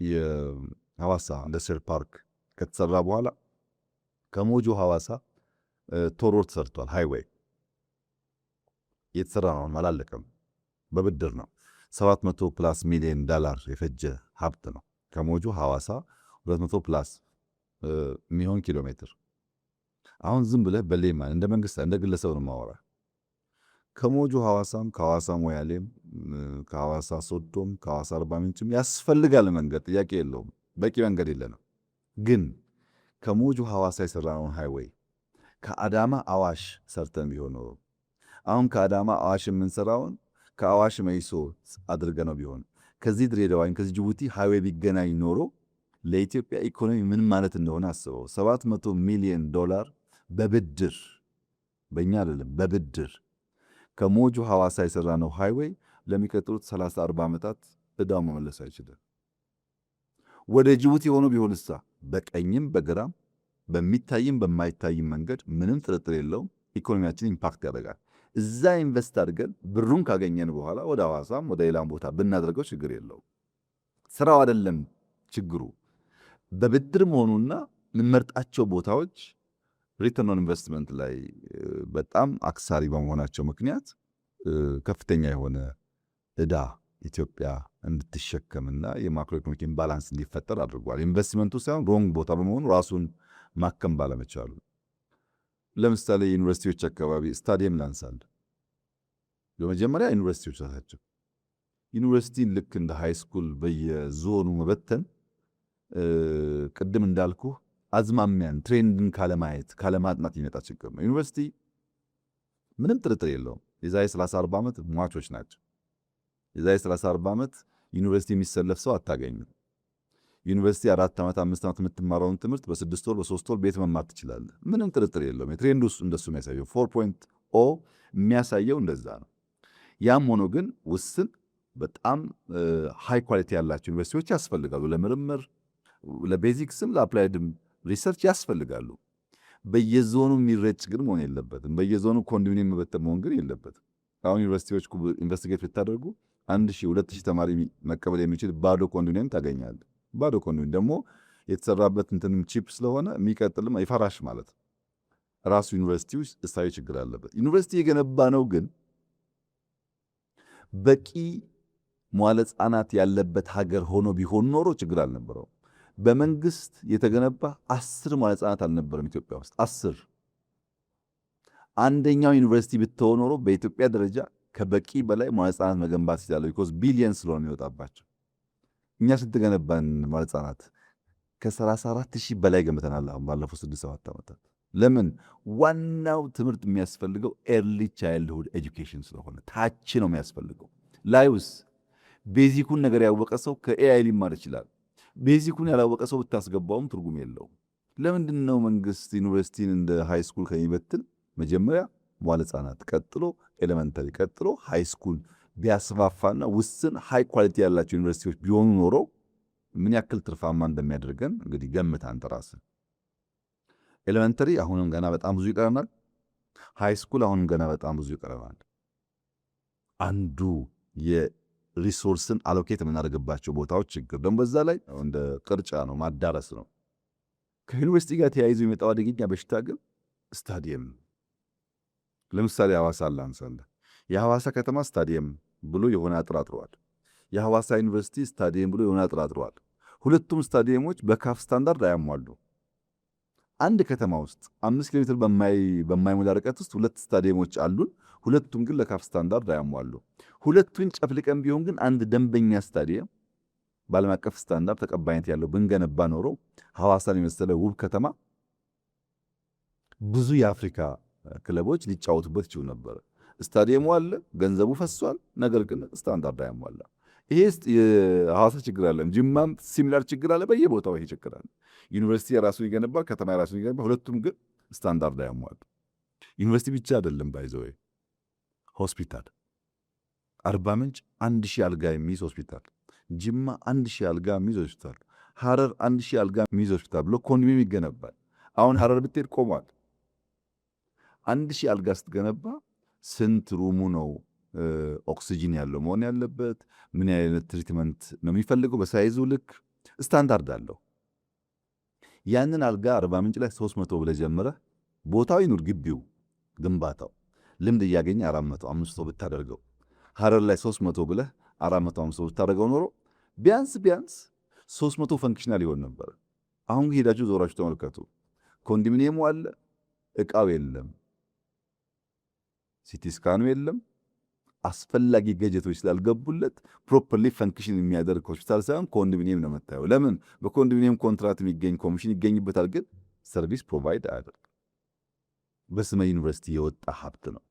የሐዋሳ ኢንዱስትሪያል ፓርክ ከተሰራ በኋላ ከሞጆ ሐዋሳ ቶል ሮድ ተሰርቷል። ሃይዌይ የተሰራ ነው፣ አላለቀም። በብድር ነው። 700+ ሚሊዮን ዶላር የፈጀ ሀብት ነው። ከሞጆ ሐዋሳ 200 ፕላስ የሚሆን ኪሎ ሜትር። አሁን ዝም ብለህ በሌማን እንደ መንግስት እንደ ግለሰብ ነው ማወራ። ከሞጆ ሐዋሳም ከሐዋሳ ሞያሌም ከሐዋሳ ሶዶም ከሐዋሳ አርባ ምንጭም ያስፈልጋል መንገድ፣ ጥያቄ የለውም። በቂ መንገድ የለንም። ግን ከሞጆ ሐዋሳ የሰራነውን ሃይዌይ ከአዳማ አዋሽ ሰርተን ቢሆን ኖሮ አሁን ከአዳማ አዋሽ የምንሰራውን ከአዋሽ መይሶ አድርገነው ቢሆን ከዚህ ድሬዳዋ ወይም ከዚህ ጅቡቲ ሃይዌይ ቢገናኝ ኖሮ ለኢትዮጵያ ኢኮኖሚ ምን ማለት እንደሆነ አስበው። 700 ሚሊዮን ዶላር በብድር በእኛ አይደለም በብድር ከሞጆ ሐዋሳ የሰራነው ሃይዌይ ለሚቀጥሉት 30-40 ዓመታት ዕዳው መመለስ አይችልም። ወደ ጅቡቲ ሆኖ ቢሆንሳ በቀኝም በግራም በሚታይም በማይታይም መንገድ ምንም ጥርጥር የለውም ኢኮኖሚያችን ኢምፓክት ያደርጋል። እዛ ኢንቨስት አድርገን ብሩን ካገኘን በኋላ ወደ ሐዋሳም ወደ ሌላም ቦታ ብናደርገው ችግር የለውም። ስራው አይደለም ችግሩ፣ በብድር መሆኑና የምንመርጣቸው ቦታዎች ሪተርን ኦን ኢንቨስትመንት ላይ በጣም አክሳሪ በመሆናቸው ምክንያት ከፍተኛ የሆነ ዕዳ ኢትዮጵያ እንድትሸከምና የማክሮ ኢኮኖሚክ ኢምባላንስ እንዲፈጠር አድርጓል። ኢንቨስትመንቱ ሳይሆን ሮንግ ቦታ በመሆኑ ራሱን ማከም ባለመቻሉ። ለምሳሌ ዩኒቨርሲቲዎች አካባቢ ስታዲየም ላንሳል። በመጀመሪያ ዩኒቨርሲቲዎች ራሳቸው ዩኒቨርሲቲን ልክ እንደ ሃይ ስኩል በየዞኑ መበተን ቅድም እንዳልኩ አዝማሚያን ትሬንድን ካለማየት ካለማጥናት ይመጣ ችግር ነው። ዩኒቨርሲቲ ምንም ጥርጥር የለውም የዛሬ 30-40 ዓመት ሟቾች ናቸው። የዛሬ 30-40 ዓመት ዩኒቨርሲቲ የሚሰለፍ ሰው አታገኝም። ዩኒቨርሲቲ 4 ዓመት 5 ዓመት የምትማረውን ትምህርት በ6 ወር በ3 ወር ቤት መማር ትችላለህ። ምንም ጥርጥር የለውም። የትሬንዱ እንደሱ የሚያሳየው 4.0 የሚያሳየው እንደዛ ነው። ያም ሆኖ ግን ውስን በጣም ሃይ ኳሊቲ ያላቸው ዩኒቨርሲቲዎች ያስፈልጋሉ። ለምርምር ለቤዚክስም ለአፕላይድም ሪሰርች ያስፈልጋሉ። በየዞኑ የሚረጭ ግን መሆን የለበትም። በየዞኑ ኮንዶሚኒየም መበተን መሆን ግን የለበትም። አሁን ዩኒቨርሲቲዎች ኢንቨስቲጌት ብታደርጉ 1000-2000 ተማሪ መቀበል የሚችል ባዶ ኮንዶሚኒየም ታገኛለህ። ባዶ ኮንዶሚኒየም ደግሞ የተሰራበት እንትንም ቺፕ ስለሆነ የሚቀጥልም ይፈራሽ ማለት ነው። ራሱ ዩኒቨርሲቲው እሳቤ ችግር አለበት። ዩኒቨርሲቲ የገነባ ነው ግን በቂ መዋለ ሕጻናት ያለበት ሀገር ሆኖ ቢሆን ኖሮ ችግር አልነበረውም። በመንግስት የተገነባ 10 መዋለ ሕጻናት አልነበረም ኢትዮጵያ ውስጥ 10። አንደኛው ዩኒቨርሲቲ ብትሆን ኖሮ በኢትዮጵያ ደረጃ ከበቂ በላይ መዋለ ሕጻናት መገንባት ይችላል። ቢኮዝ ቢሊየን ስለሆነ የሚወጣባቸው። እኛ ስትገነባን መዋለ ሕጻናት ከ34,000 በላይ ገንብተናል አሁን ባለፉት 6-7 ዓመታት። ለምን? ዋናው ትምህርት የሚያስፈልገው ኤርሊ ቻይልድሁድ ኤጁኬሽን ስለሆነ ታች ነው የሚያስፈልገው። ላይውስ ቤዚኩን ነገር ያወቀ ሰው ከኤአይ ሊማር ይችላል። ቤዚኩን ያላወቀ ሰው ብታስገባውም ትርጉም የለውም። ለምንድን ነው መንግስት ዩኒቨርሲቲን እንደ ሃይ ስኩል ከሚበትን መጀመሪያ መዋለ ሕጻናት ቀጥሎ ኤሌመንተሪ ቀጥሎ ሃይ ስኩል ቢያስፋፋና ውስን ሃይ ኳሊቲ ያላቸው ዩኒቨርሲቲዎች ቢሆኑ ኖሮ ምን ያክል ትርፋማ እንደሚያደርገን እንግዲህ ገምት አንተ ራስህ። ኤሌመንተሪ አሁንም ገና በጣም ብዙ ይቀረናል። ሃይ ስኩል አሁንም ገና በጣም ብዙ ይቀረናል። አንዱ የሪሶርስን አሎኬት የምናደርግባቸው ቦታዎች ችግር ደግሞ በዛ ላይ እንደ ቅርጫ ነው፣ ማዳረስ ነው። ከዩኒቨርሲቲ ጋር ተያይዞ የሚመጣው አደገኛ በሽታ ግን ስታዲየም። ለምሳሌ ሐዋሳ ላንሳለን። የሐዋሳ ከተማ ስታዲየም ብሎ የሆነ አጥራጥሯል። የሐዋሳ ዩኒቨርሲቲ ስታዲየም ብሎ የሆነ አጥራጥሯል። ሁለቱም ስታዲየሞች በካፍ ስታንዳርድ አያሟሉ። አንድ ከተማ ውስጥ 5 ኪሎ ሜትር በማይሞላ ርቀት ውስጥ 2 ስታዲየሞች አሉን። ሁለቱም ግን ለካፍ ስታንዳርድ አያሟሉ። ሁለቱን ጨፍልቀን ቢሆን ግን አንድ ደንበኛ ስታዲየም በዓለም አቀፍ ስታንዳርድ ተቀባይነት ያለው ብንገነባ ኖሮ ሐዋሳን የመሰለ ውብ ከተማ ብዙ የአፍሪካ ክለቦች ሊጫወቱበት ይችሉ ነበር። ስታዲየሙ አለ፣ ገንዘቡ ፈሷል፣ ነገር ግን ስታንዳርድ አያሟላ። ይሄ የሐዋሳ ችግር አለ። ጅማም ሲሚላር ችግር አለ። በየቦታው ይሄ ችግር አለ። ዩኒቨርሲቲ የራሱን ይገነባል፣ ከተማ የራሱን ይገነባል። ሁለቱም ግን ስታንዳርድ አያሟሉ። ዩኒቨርሲቲ ብቻ አይደለም ባይዘው ሆስፒታል አርባ ምንጭ 1000 አልጋ የሚይዝ ሆስፒታል፣ ጅማ 1000 አልጋ የሚይዝ ሆስፒታል፣ ሐረር 1000 አልጋ የሚይዝ ሆስፒታል ብሎ ኮንዶሚኒየም ይገነባል። አሁን ሐረር ብትሄድ ቆሟል። 1000 አልጋ ስትገነባ ስንት ሩሙ ነው ኦክሲጂን ያለው መሆን ያለበት? ምን አይነት ትሪትመንት ነው የሚፈልገው? በሳይዙ ልክ ስታንዳርድ አለው። ያንን አልጋ አርባ ምንጭ ላይ 300 ብለህ ጀምረህ ቦታው ይኑር ግቢው ግንባታው ልምድ እያገኘ 400 500 ብታደርገው ሐረር ላይ 300 ብለህ 400 500 ብታደርገው ኖሮ ቢያንስ 300 ፈንክሽናል ይሆን ነበር። አሁን ሄዳችሁ ዞራችሁ ተመልከቱ። ኮንዶሚኒየሙ አለ፣ እቃው የለም፣ ሲቲ ስካኑ የለም። አስፈላጊ ገጀቶች ስላልገቡለት ፕሮፐርሊ ፈንክሽን የሚያደርግ ሆስፒታል ሳይሆን ኮንዶሚኒየም ነው የምታየው። ለምን? በኮንዶሚኒየም ኮንትራት የሚገኝ ኮሚሽን ይገኝበታል፣ ግን ሰርቪስ ፕሮቫይድ አያደርግ። በስመ ዩኒቨርሲቲ የወጣ ሀብት ነው።